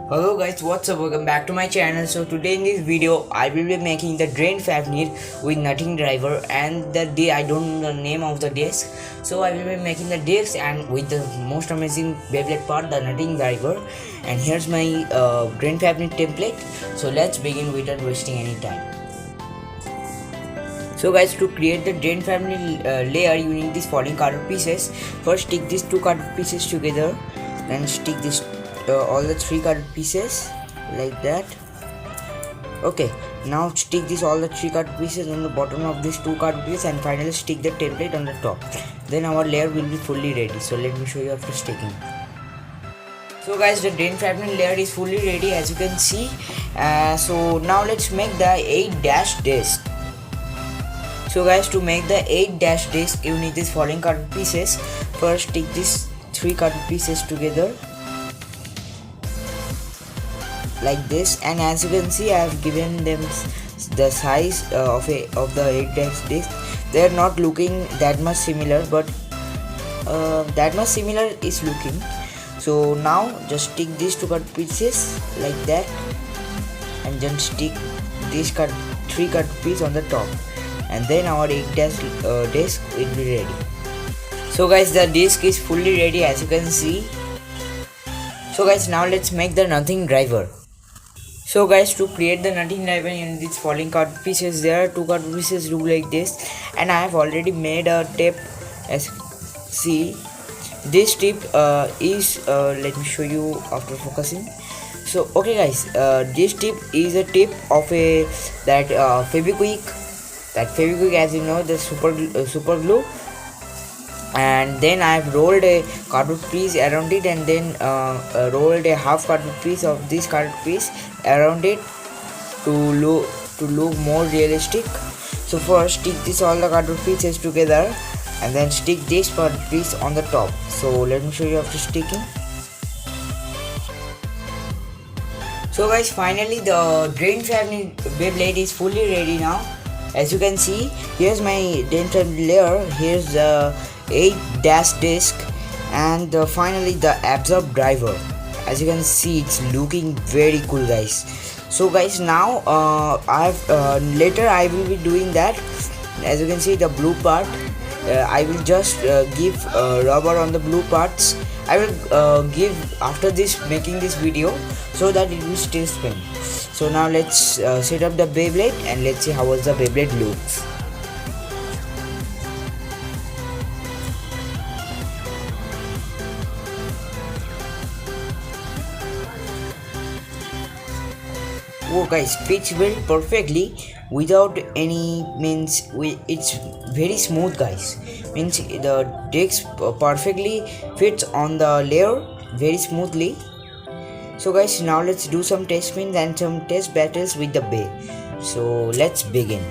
Hello guys, what's up? Welcome back to my channel. So today in this video I will be making the drain Fafnir with nutting driver, and I don't know the name of the disc. So I will be making the disc and with the most amazing Beyblade part, the nutting driver. And here's my drain Fafnir template. So let's begin without wasting any time. So guys, to create the drain Fafnir layer, you need these following cardboard pieces. First stick these two cardboard pieces together, then stick this all the three cardboard pieces like that. Okay, now stick all the three cardboard pieces on the bottom of these two cardboard pieces, and finally stick the template on the top. Then our layer will be fully ready. So let me show you after sticking. So guys, the drain Fafnir layer is fully ready, as you can see. So now let's make the 8- disc. So guys, to make the 8- disc, you need these following cardboard pieces. First stick these three cardboard pieces together like this, and as you can see I have given them the size of the 8- disc. They are not looking that much similar, but that much similar is looking. So now just stick these two cut pieces like that, and then stick this three cut piece on the top, and then our 8- disc will be ready. So guys, the disc is fully ready, as you can see. So guys, now let's make the nutting driver. So guys, to create the nutting driver, you need these following cardboard pieces. There are two cardboard pieces look like this, and I have already made a tape. As see, this tip is let me show you after focusing. So okay guys, this tip is a tip of that Fevikwik. That Fevikwik, as you know, the super glue. And then I have rolled a cardboard piece around it, and then rolled a half cardboard piece of this cardboard piece around it to look more realistic. So first stick all the cardboard pieces together, and then stick this cardboard piece on the top. So let me show you after sticking. So guys, finally the drain Fafnir Beyblade is fully ready now. As you can see, here's my drain Fafnir layer. Here's the 8- disc, and finally the absorb driver. As you can see, it's looking very cool guys. So guys, now later I will be doing that. As you can see, the blue part, I will just give rubber on the blue parts. I will give after this making this video, so that it will still spin. So now let's set up the Beyblade, and let's see how the Beyblade looks. Oh guys, fits very perfectly without any it's very smooth guys. Means the disc perfectly fits on the layer very smoothly. So guys, now let's do some test spins and some test battles with the Bey. So let's begin.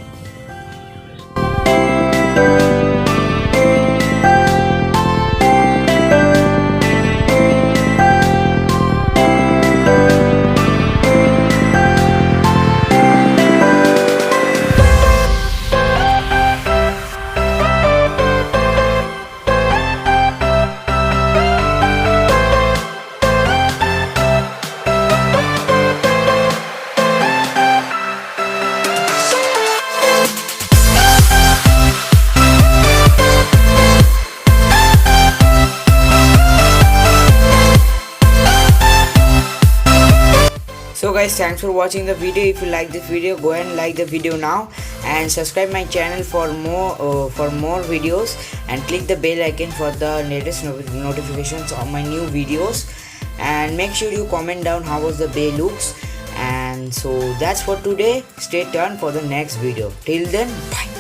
So guys, thanks for watching the video. If you like this video, go ahead and like the video now, and subscribe my channel for more videos, and click the bell icon for the latest notifications on my new videos. And make sure you comment down how was the Bey looks. And so that's for today. Stay tuned for the next video. Till then, bye.